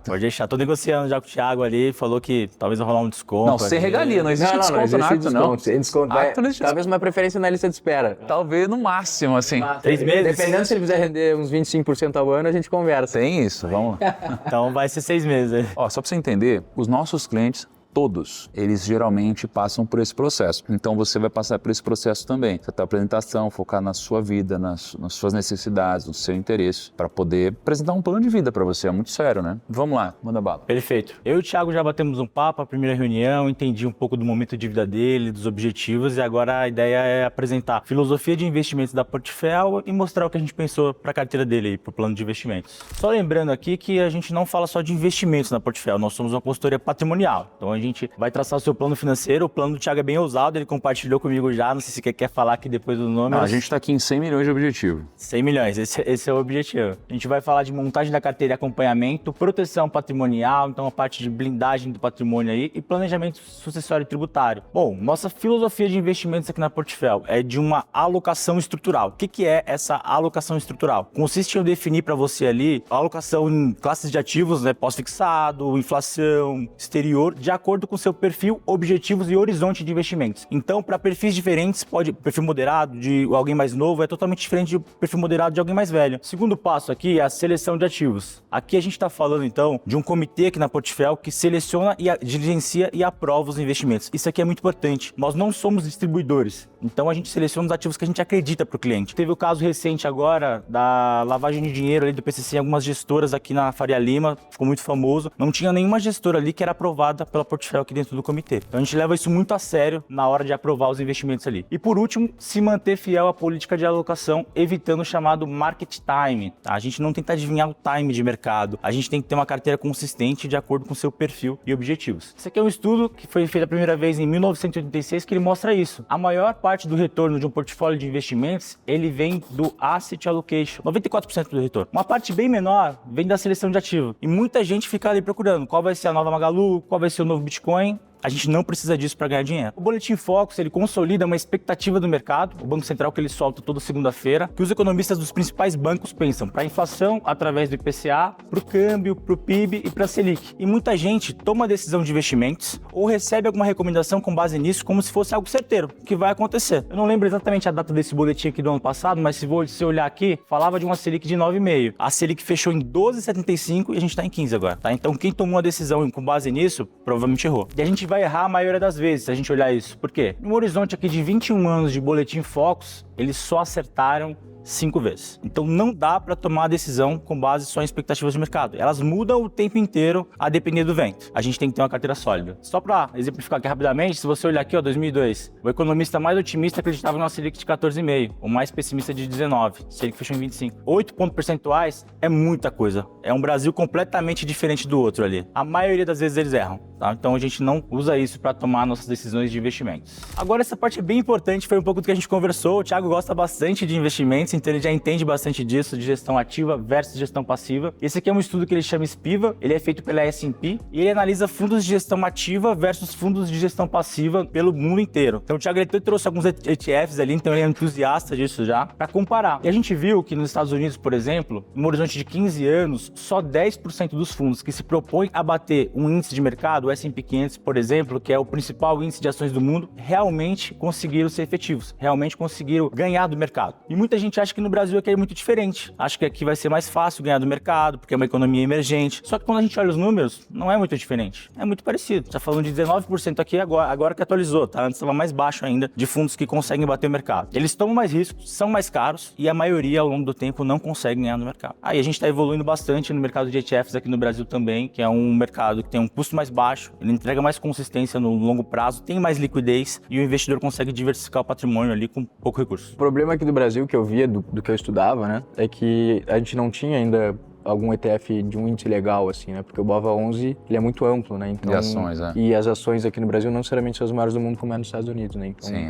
Pode deixar, tô negociando já com o Thiago ali, falou que talvez vai rolar um desconto. Não, sem ali. regalia, não existe desconto na Acto, não. Sem desconto. Acto não existe Talvez uma preferência na lista de espera. Talvez no máximo, assim. 3 meses? Dependendo se ele fizer render uns 25% ao ano, a gente conversa. Tem isso, vamos lá. Então vai ser 6 meses aí. Ó, só pra você entender, os nossos clientes, todos, eles geralmente passam por esse processo. Então você vai passar por esse processo também. Você tem a apresentação, focar na sua vida, nas suas necessidades, no seu interesse, para poder apresentar um plano de vida para você. É muito sério, né? Vamos lá, manda bala. Perfeito. Eu e o Thiago já batemos um papo, a primeira reunião, entendi um pouco do momento de vida dele, dos objetivos, e agora a ideia é apresentar a filosofia de investimentos da Portfel e mostrar o que a gente pensou para a carteira dele aí, para o plano de investimentos. Só lembrando aqui que a gente não fala só de investimentos na Portfel, nós somos uma consultoria patrimonial. Então a gente vai traçar o seu plano financeiro, o plano do Thiago é bem ousado, ele compartilhou comigo já, não sei se quer falar aqui depois do nome. A gente está aqui em 100 milhões de objetivo. 100 milhões, esse é o objetivo. A gente vai falar de montagem da carteira e acompanhamento, proteção patrimonial, então a parte de blindagem do patrimônio aí e planejamento sucessório tributário. Bom, nossa filosofia de investimentos aqui na Portfel é de uma alocação estrutural. O que é essa alocação estrutural? Consiste em eu definir para você ali a alocação em classes de ativos, né, pós-fixado, inflação, exterior, de acordo com seu perfil, objetivos e horizonte de investimentos. Então, para perfis diferentes, perfil moderado de alguém mais novo é totalmente diferente do perfil moderado de alguém mais velho. Segundo passo aqui é a seleção de ativos. Aqui a gente está falando então de um comitê aqui na Portfel que seleciona, diligencia e aprova os investimentos. Isso aqui é muito importante. Nós não somos distribuidores. Então a gente seleciona os ativos que a gente acredita para o cliente. Teve o caso recente agora da lavagem de dinheiro ali do PCC em algumas gestoras aqui na Faria Lima, ficou muito famoso. Não tinha nenhuma gestora ali que era aprovada pela Portfólio aqui dentro do comitê. Então a gente leva isso muito a sério na hora de aprovar os investimentos ali. E por último, se manter fiel à política de alocação, evitando o chamado market time. Tá? A gente não tenta adivinhar o time de mercado, a gente tem que ter uma carteira consistente de acordo com o seu perfil e objetivos. Esse aqui é um estudo que foi feito a primeira vez em 1986 que ele mostra isso. A maior parte do retorno de um portfólio de investimentos, ele vem do asset allocation, 94% do retorno. Uma parte bem menor vem da seleção de ativo. E muita gente fica ali procurando qual vai ser a nova Magalu, qual vai ser o novo Bitcoin. A gente não precisa disso para ganhar dinheiro. O Boletim Focus, ele consolida uma expectativa do mercado, o Banco Central que ele solta toda segunda-feira, que os economistas dos principais bancos pensam para a inflação através do IPCA, para o câmbio, para o PIB e para a Selic. E muita gente toma decisão de investimentos ou recebe alguma recomendação com base nisso como se fosse algo certeiro, que vai acontecer. Eu não lembro exatamente a data desse boletim aqui do ano passado, mas se você olhar aqui, falava de uma Selic de 9,5. A Selic fechou em 12,75 e a gente está em 15 agora, tá? Então quem tomou a decisão com base nisso, provavelmente errou. E a gente vai errar a maioria das vezes, se a gente olhar isso. Por quê? No horizonte aqui de 21 anos de Boletim Focus, eles só acertaram 5 vezes. Então não dá para tomar a decisão com base só em expectativas de mercado. Elas mudam o tempo inteiro a depender do vento. A gente tem que ter uma carteira sólida. Só para exemplificar aqui rapidamente, se você olhar aqui, ó, 2002, o economista mais otimista acreditava numa Selic de 14,5, o mais pessimista de 19, Selic fechou em 25. 8 pontos percentuais é muita coisa. É um Brasil completamente diferente do outro ali. A maioria das vezes eles erram, tá? Então a gente não usa isso para tomar nossas decisões de investimentos. Agora essa parte é bem importante, foi um pouco do que a gente conversou. O Thiago gosta bastante de investimentos, então ele já entende bastante disso, de gestão ativa versus gestão passiva. Esse aqui é um estudo que ele chama SPIVA, ele é feito pela S&P e ele analisa fundos de gestão ativa versus fundos de gestão passiva pelo mundo inteiro. Então o Thiago ele trouxe alguns ETFs ali, então ele é entusiasta disso já, para comparar. E a gente viu que nos Estados Unidos, por exemplo, no horizonte de 15 anos, só 10% dos fundos que se propõem a bater um índice de mercado, o S&P 500, por exemplo, que é o principal índice de ações do mundo, realmente conseguiram ser efetivos, realmente conseguiram ganhar do mercado. E muita gente acha que no Brasil aqui é muito diferente. Acho que aqui vai ser mais fácil ganhar do mercado, porque é uma economia emergente. Só que quando a gente olha os números, não é muito diferente. É muito parecido. Tá falando de 19% aqui agora que atualizou, tá? Antes estava mais baixo ainda, de fundos que conseguem bater o mercado. Eles tomam mais riscos, são mais caros e a maioria ao longo do tempo não consegue ganhar no mercado. Aí a gente está evoluindo bastante no mercado de ETFs aqui no Brasil também, que é um mercado que tem um custo mais baixo, ele entrega mais consistência no longo prazo, tem mais liquidez e o investidor consegue diversificar o patrimônio ali com pouco recurso. O problema aqui do Brasil que eu via, do que eu estudava, né, é que a gente não tinha ainda algum ETF de um índice legal, assim, né? Porque o BOVA11, ele é muito amplo, né? Então, de ações, é. E as ações aqui no Brasil não necessariamente são as maiores do mundo como é nos Estados Unidos, né? Então... Sim,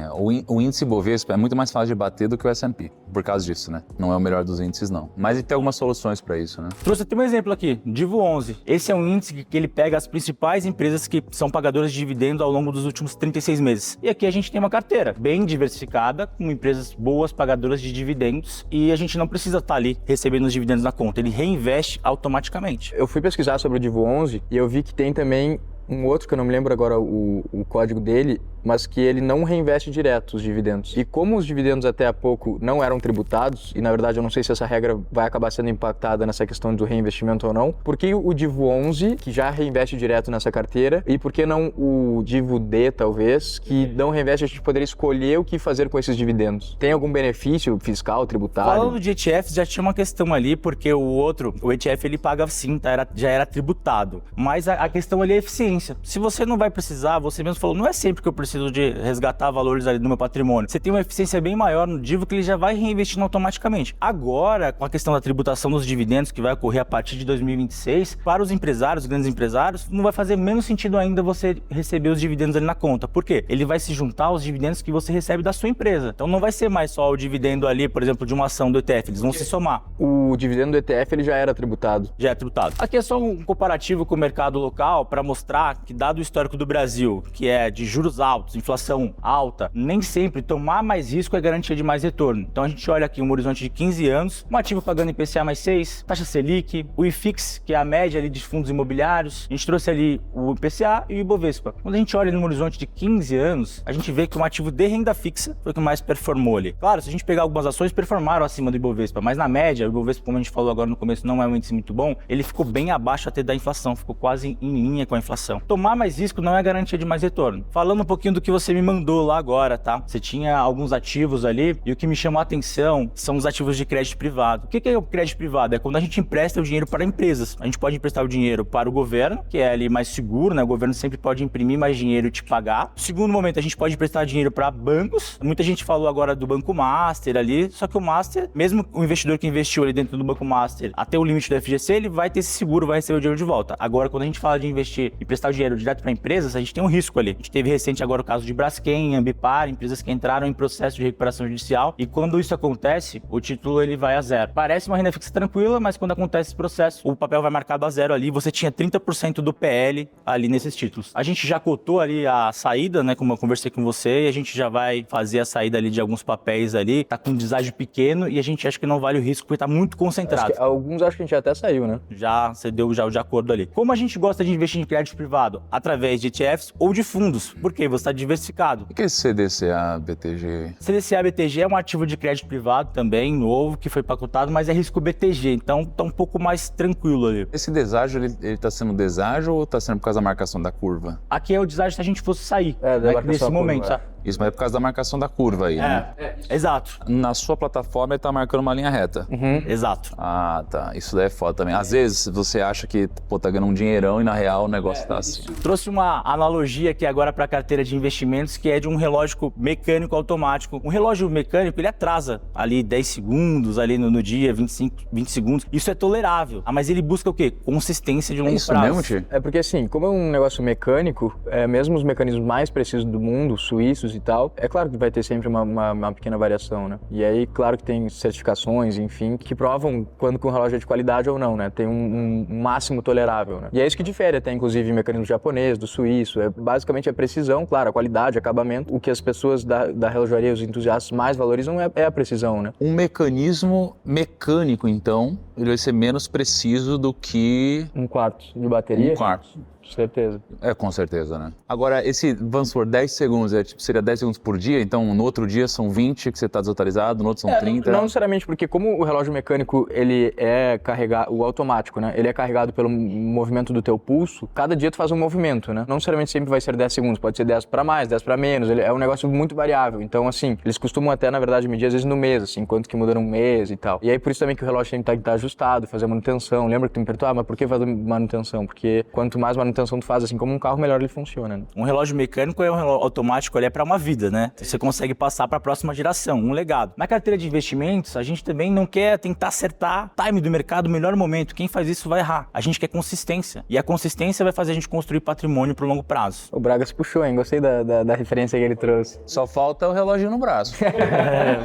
o índice Bovespa é muito mais fácil de bater do que o S&P, por causa disso, né? Não é o melhor dos índices, não. Mas tem algumas soluções para isso, né? Trouxe até um exemplo aqui, DIVO11. Esse é um índice que ele pega as principais empresas que são pagadoras de dividendos ao longo dos últimos 36 meses. E aqui a gente tem uma carteira bem diversificada, com empresas boas pagadoras de dividendos, e a gente não precisa estar ali recebendo os dividendos na conta, ele reinveste automaticamente. Eu fui pesquisar sobre o DIVO11 e eu vi que tem também um outro, que eu não me lembro agora o código dele, mas que ele não reinveste direto os dividendos. E como os dividendos até há pouco não eram tributados, e na verdade eu não sei se essa regra vai acabar sendo impactada nessa questão do reinvestimento ou não, por que o DIVO11, que já reinveste direto nessa carteira, e por que não o DIVO-D, talvez, que não reinveste, a gente poderia escolher o que fazer com esses dividendos? Tem algum benefício fiscal, tributário? Falando de ETFs, já tinha uma questão ali, porque o ETF, ele paga sim, tá? Já era tributado. Mas a questão ali é eficiência. Se você não vai precisar, você mesmo falou, não é sempre que eu preciso de resgatar valores ali do meu patrimônio. Você tem uma eficiência bem maior no DIVO que ele já vai reinvestindo automaticamente. Agora, com a questão da tributação dos dividendos que vai ocorrer a partir de 2026, para os empresários, grandes empresários, não vai fazer menos sentido ainda você receber os dividendos ali na conta. Por quê? Ele vai se juntar aos dividendos que você recebe da sua empresa. Então não vai ser mais só o dividendo ali, por exemplo, de uma ação do ETF, eles vão se somar. O dividendo do ETF, ele já era tributado. Já é tributado. Aqui é só um comparativo com o mercado local para mostrar que, dado o histórico do Brasil, que é de juros altos, inflação alta, nem sempre tomar mais risco é garantia de mais retorno. Então a gente olha aqui um horizonte de 15 anos, um ativo pagando IPCA mais 6, taxa Selic, o IFIX, que é a média ali de fundos imobiliários, a gente trouxe ali o IPCA e o Ibovespa. Quando a gente olha no horizonte de 15 anos, a gente vê que um ativo de renda fixa foi o que mais performou ali. Claro, se a gente pegar algumas ações, performaram acima do Ibovespa, mas na média, o Ibovespa, como a gente falou agora no começo, não é um índice muito bom, ele ficou bem abaixo até da inflação, ficou quase em linha com a inflação. inflação. Tomar mais risco não é garantia de mais retorno. Falando um pouquinho do que você me mandou lá agora, tá? Você tinha alguns ativos ali e o que me chamou a atenção são os ativos de crédito privado. O que é o crédito privado? É quando a gente empresta o dinheiro para empresas. A gente pode emprestar o dinheiro para o governo, que é ali mais seguro, né? O governo sempre pode imprimir mais dinheiro e te pagar. Segundo momento, a gente pode emprestar dinheiro para bancos. Muita gente falou agora do Banco Master ali, só que o Master, mesmo o investidor que investiu ali dentro do Banco Master até o limite do FGC, ele vai ter esse seguro, vai receber o dinheiro de volta. Agora, quando a gente fala de investir e prestar o dinheiro direto para empresas, a gente tem um risco ali. A gente teve recente agora o caso de Braskem, Ambipar, empresas que entraram em processo de recuperação judicial, e quando isso acontece, o título ele vai a zero. Parece uma renda fixa tranquila, mas quando acontece esse processo, o papel vai marcado a zero ali, você tinha 30% do PL ali nesses títulos. A gente já cotou ali a saída, né, como eu conversei com você, e a gente já vai fazer a saída ali de alguns papéis ali, tá com um deságio pequeno e a gente acha que não vale o risco porque tá muito concentrado. Alguns acho que a gente até saiu, né? Já você deu já o de acordo ali. Como a gente gosta de investir em crédito privado? Através de ETFs ou de fundos. Por quê? Você está diversificado. O que é esse CDCA BTG? CDCA BTG é um ativo de crédito privado também, novo, que foi pacotado, mas é risco BTG, então tá um pouco mais tranquilo ali. Esse deságio, ele tá sendo deságio ou tá sendo por causa da marcação da curva? Aqui é o deságio se a gente fosse sair, da né, marcação nesse da curva, momento, sabe? Isso, mas é por causa da marcação da curva aí, né? Exato. Na sua plataforma ele tá marcando uma linha reta. Exato. Ah, tá. Isso daí é foda também. Às vezes você acha que, pô, tá ganhando um dinheirão e na real o negócio tá assim. Trouxe uma analogia aqui agora para a carteira de investimentos, que é de um relógio mecânico automático. Um relógio mecânico, ele atrasa ali 10 segundos, ali no dia, 20 segundos. Isso é tolerável. Ah, mas ele busca o quê? Consistência de longo Isso prazo. mesmo, tio? É porque assim, como é um negócio mecânico, mesmo os mecanismos mais precisos do mundo, suíços e tal, é claro que vai ter sempre uma pequena variação, né? E aí, claro que tem certificações, enfim, que provam quando que um relógio é de qualidade ou não, né? Tem um máximo tolerável, né? E é isso que difere até, inclusive, o mecanismo japonês, do suíço. Basicamente a precisão, claro, a qualidade, acabamento. O que as pessoas da relojaria, os entusiastas mais valorizam é a precisão, né? Um mecanismo mecânico, então, ele vai ser menos preciso do que Um quarto de bateria. um quarto. Certeza. É, com certeza, né? Agora, vamos supor, 10 segundos, seria 10 segundos por dia, então no outro dia são 20 que você tá desatualizado, no outro são 30. Não necessariamente, porque como o relógio mecânico, ele é carregado, o automático, né? Ele é carregado pelo movimento do teu pulso, cada dia tu faz um movimento, né? Não necessariamente sempre vai ser 10 segundos, pode ser 10 para mais, 10 para menos, ele é um negócio muito variável. Então, assim, eles costumam até, na verdade, medir às vezes no mês, assim, quanto que muda num mês e tal. E aí, por isso também que o relógio tem que estar ajustado, fazer manutenção. Lembra que tu me perguntou, mas por que fazer manutenção? Porque quanto mais manutenção tu faz, assim como um carro, melhor ele funciona, né? Um relógio mecânico é um relógio automático, ele é para uma vida, né? Você consegue passar para a próxima geração, um legado. Na carteira de investimentos, a gente também não quer tentar acertar o time do mercado, o melhor momento. Quem faz isso vai errar. A gente quer consistência. E a consistência vai fazer a gente construir patrimônio pro longo prazo. O Braga se puxou, hein? Gostei da referência que ele trouxe. Só falta o relógio no braço.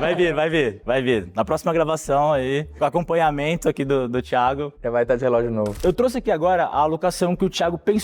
Vai vir. Na próxima gravação aí, com acompanhamento aqui do Thiago. Já vai estar de relógio novo. Eu trouxe aqui agora a alocação que o Thiago pensou.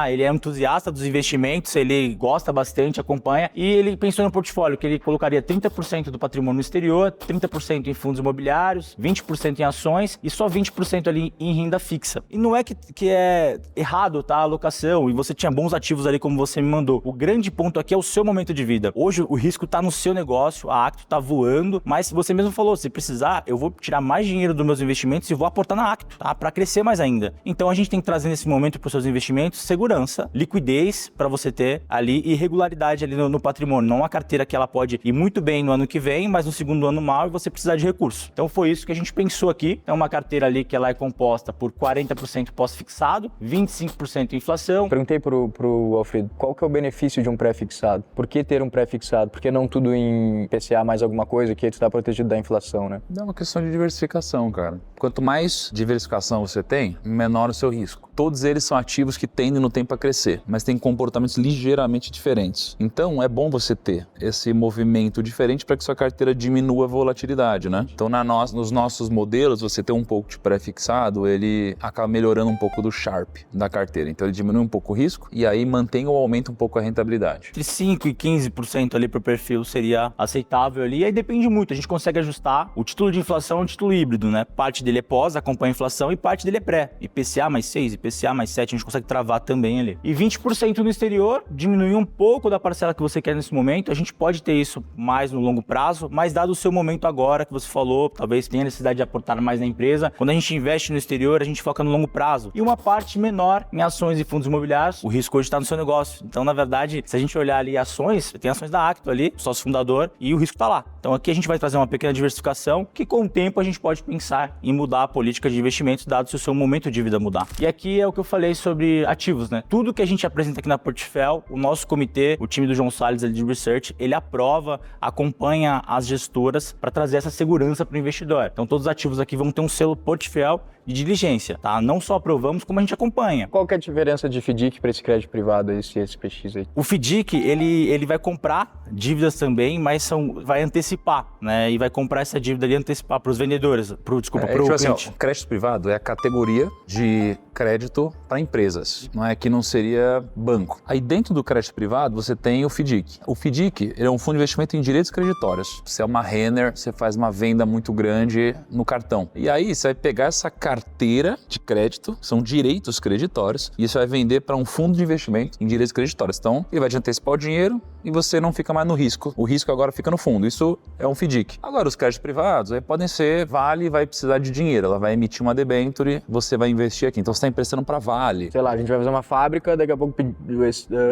Ele é entusiasta dos investimentos, ele gosta bastante, acompanha, e ele pensou no portfólio que ele colocaria 30% do patrimônio no exterior, 30% em fundos imobiliários, 20% em ações e só 20% ali em renda fixa. E não é que é errado, tá, a alocação, e você tinha bons ativos ali como você me mandou. O grande ponto aqui é o seu momento de vida. Hoje o risco tá no seu negócio, a Acto tá voando, mas você mesmo falou, se precisar, eu vou tirar mais dinheiro dos meus investimentos e vou aportar na Acto, tá, para crescer mais ainda. Então a gente tem que trazer nesse momento para os seus investimentos segurança, liquidez para você ter ali e regularidade ali no patrimônio. Não uma carteira que ela pode ir muito bem no ano que vem, mas no segundo ano mal e você precisar de recurso. Então foi isso que a gente pensou aqui. É uma carteira ali que ela é composta por 40% pós-fixado, 25% inflação. Perguntei pro Alfredo, qual que é o benefício de um pré-fixado? Por que ter um pré-fixado? Por que não tudo em PCA mais alguma coisa que aí tu está protegido da inflação, né? É uma questão de diversificação, cara. Quanto mais diversificação você tem, menor o seu risco. Todos eles são ativos que tendem no tempo a crescer, mas têm comportamentos ligeiramente diferentes. Então, é bom você ter esse movimento diferente para que sua carteira diminua a volatilidade, né? Então, nos nossos modelos, você ter um pouco de pré-fixado, ele acaba melhorando um pouco do Sharpe da carteira. Então, ele diminui um pouco o risco e aí mantém ou aumenta um pouco a rentabilidade. Entre 5% e 15% ali pro perfil seria aceitável ali, e aí depende muito, a gente consegue ajustar. O título de inflação é um título híbrido, né? Parte dele é pós, acompanha a inflação, e parte dele é pré. IPCA mais 6, IPCA mais 7, a gente consegue travar também ali. E 20% no exterior, diminuir um pouco da parcela que você quer nesse momento, a gente pode ter isso mais no longo prazo, mas dado o seu momento agora, que você falou, talvez tenha necessidade de aportar mais na empresa, quando a gente investe no exterior, a gente foca no longo prazo. E uma parte menor em ações e fundos imobiliários, o risco hoje está no seu negócio. Então, na verdade, se a gente olhar ali ações, tem ações da Acto ali, sócio fundador, e o risco está lá. Então, aqui a gente vai trazer uma pequena diversificação, que com o tempo a gente pode pensar em mudar a política de investimentos, dado se o seu momento de vida mudar. E aqui é o que eu falei sobre ativos, né? Tudo que a gente apresenta aqui na Portfel, o nosso comitê, o time do João Salles ali de Research, ele aprova, acompanha as gestoras para trazer essa segurança para o investidor. Então, todos os ativos aqui vão ter um selo Portfel de diligência, tá? Não só aprovamos, como a gente acompanha. Qual que é a diferença de FDIC para esse crédito privado, esse SPX aí? O FDIC, ele vai comprar dívidas também, mas vai antecipar, né? E vai comprar essa dívida ali e antecipar para os vendedores, pro cliente. Assim, crédito privado é a categoria de crédito para empresas, não é que não seria banco. Aí dentro do crédito privado você tem o FDIC. O FDIC é um fundo de investimento em direitos creditórios. Você é uma Renner, você faz uma venda muito grande no cartão. E aí você vai pegar essa carteira de crédito, são direitos creditórios, e você vai vender para um fundo de investimento em direitos creditórios. Então, ele vai te antecipar o dinheiro e você não fica mais no risco. O risco agora fica no fundo. Isso é um FDIC. Agora, os créditos privados aí podem ser Vale vai precisar de dinheiro. Ela vai emitir uma debenture, você vai investir aqui. Então, você está emprestando para Vale. Sei lá, a gente vai fazer uma fábrica, daqui a pouco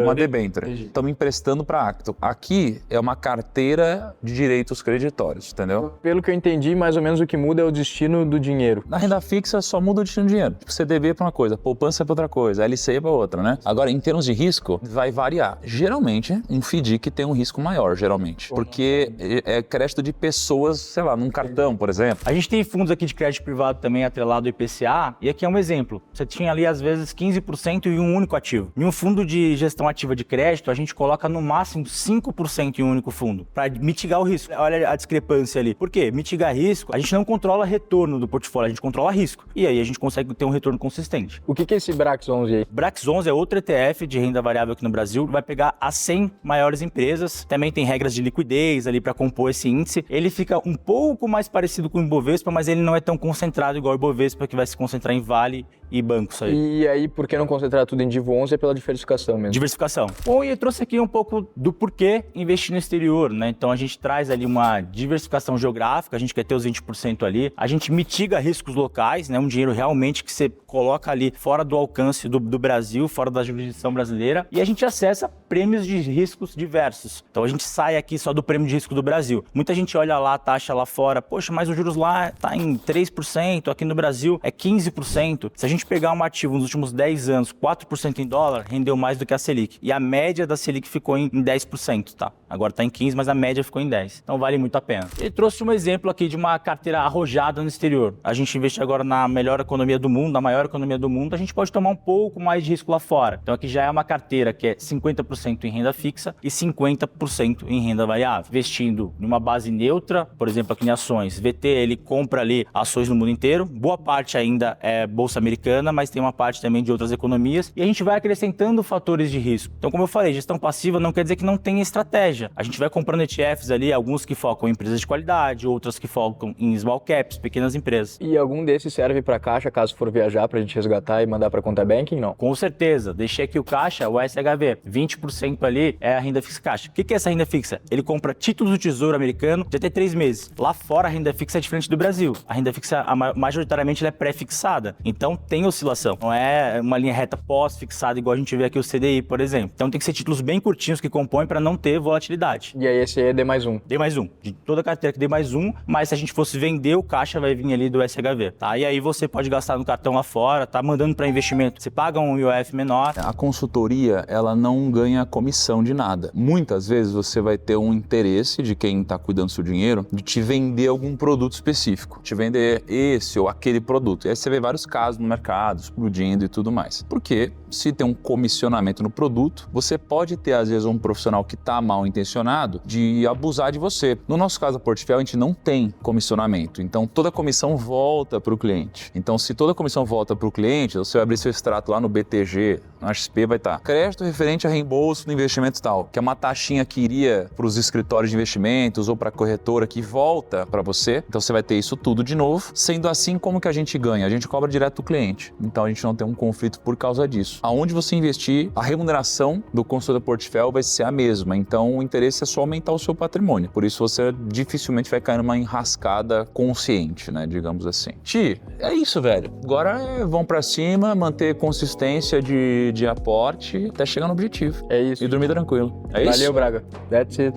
uma debenture. Estamos emprestando para Acto. Aqui é uma carteira de direitos creditórios, entendeu? Pelo que eu entendi, mais ou menos o que muda é o destino do dinheiro. Na renda fixa só muda o destino do dinheiro. Tipo, CDB é para uma coisa, poupança é para outra coisa, LCI é para outra, né? Agora, em termos de risco, vai variar. Geralmente, um FDIC tem um risco maior, geralmente. Porque é crédito de pessoas, sei lá, num cartão, por exemplo. A gente tem fundos aqui de crédito privado também atrelado ao IPCA, e aqui é um exemplo. Você tinha ali, às vezes, 15% em um único ativo. Em um fundo de gestão ativa de crédito, a gente coloca no máximo 5% em um único fundo, para mitigar o risco. Olha a discrepância ali. Por quê? Mitigar risco, a gente não controla retorno do portfólio, a gente controla risco. E aí a gente consegue ter um retorno consistente. O que é esse Brax 11 aí? Brax 11 é outro ETF de renda variável aqui no Brasil, vai pegar as 100 maiores empresas, também tem regras de liquidez ali para compor esse índice. Ele fica um pouco mais parecido com o Ibovespa, mas ele não é tão concentrado igual o Ibovespa, que vai se concentrar em Vale e bancos aí. E aí, por que não concentrar tudo em Divo 11 é pela diversificação mesmo? Diversificação. Bom, e eu trouxe aqui um pouco do porquê investir no exterior, né? Então a gente traz ali uma diversificação geográfica, a gente quer ter os 20% ali, a gente mitiga riscos locais, né? Um dinheiro realmente que você coloca ali fora do alcance do Brasil, fora da jurisdição brasileira, e a gente acessa prêmios de riscos diversos. Então a gente sai aqui só do prêmio de risco do Brasil. Muita gente olha lá a taxa lá fora, poxa, mas os juros lá tá em 3%, aqui no Brasil é 15%. Se a gente pegar um ativo nos últimos 10 anos, 4% em dólar, rendeu mais do que a Selic. E a média da Selic ficou em 10%, tá? Agora tá em 15%, mas a média ficou em 10%. Então vale muito a pena. E trouxe um exemplo aqui de uma carteira arrojada no exterior. A gente investe agora na melhor economia do mundo, na maior economia do mundo, a gente pode tomar um pouco mais de risco lá fora. Então aqui já é uma carteira que é 50% em renda fixa e 50% em renda variável. Investindo em uma base neutra, por exemplo, aqui em ações. VT, ele compra ali ações no mundo inteiro. Boa parte ainda é bolsa americana, mas tem uma parte também de outras economias. E a gente vai acrescentando fatores de risco. Então, como eu falei, gestão passiva não quer dizer que não tenha estratégia. A gente vai comprando ETFs ali, alguns que focam em empresas de qualidade, outras que focam em small caps, pequenas empresas. E algum desses serve para caixa, caso for viajar, pra gente resgatar e mandar para conta banking, não? Com certeza. Deixei aqui o caixa, o SHV. 20% ali é a renda fixa caixa. O que é essa renda fixa? Ele compra títulos do Tesouro americano de até 3 meses. Lá fora, a renda fixa é diferente do Brasil. A renda fixa, majoritariamente, ela é pré-fixada. Então, tem oscilação. Não é uma linha reta pós-fixada, igual a gente vê aqui o CDI, por exemplo. Então, tem que ser títulos bem curtinhos que compõem para não ter volatilidade. E aí, esse aí é D+1. D+1. De toda a carteira que D+1, mas se a gente fosse vender, o caixa vai vir ali do SHV, tá? E aí você pode gastar no cartão lá fora, tá mandando para investimento. Você paga um IOF menor. A consultoria, ela não ganha comissão de nada. Muitas vezes você vai ter um interesse de quem está cuidando do seu dinheiro de te vender algum produto específico, te vender esse ou aquele produto. E aí você vê vários casos no mercado, explodindo e tudo mais. Porque se tem um comissionamento no produto, você pode ter, às vezes, um profissional que está mal intencionado de abusar de você. No nosso caso da Portfel, a gente não tem comissionamento. Então, toda a comissão volta para o cliente. Então, se toda a comissão volta para o cliente, você vai abrir seu extrato lá no BTG, no XP, vai estar crédito referente a reembolso reembolso do investimento tal, que é uma taxinha que iria para os escritórios de investimentos ou para a corretora que volta para você. Então você vai ter isso tudo de novo. Sendo assim, como que a gente ganha? A gente cobra direto do cliente. Então a gente não tem um conflito por causa disso. Aonde você investir, a remuneração do consultor portfólio vai ser a mesma. Então o interesse é só aumentar o seu patrimônio. Por isso você dificilmente vai cair numa enrascada consciente, né? Digamos assim. Ti, é isso, velho. Agora vão para cima, manter consistência de aporte até chegar no objetivo. É isso. E dormir tranquilo. É isso? Valeu, Braga. That's it.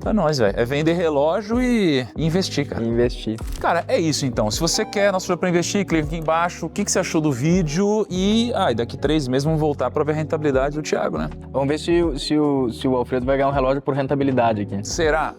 É nóis, velho. É vender relógio e investir, cara. Investir. Cara, é isso então. Se você quer nosso ajuda para investir, clica aqui embaixo. O que você achou do vídeo? E daqui 3 meses vamos voltar para ver a rentabilidade do Thiago, né? Vamos ver se o Alfredo vai ganhar um relógio por rentabilidade aqui. Será?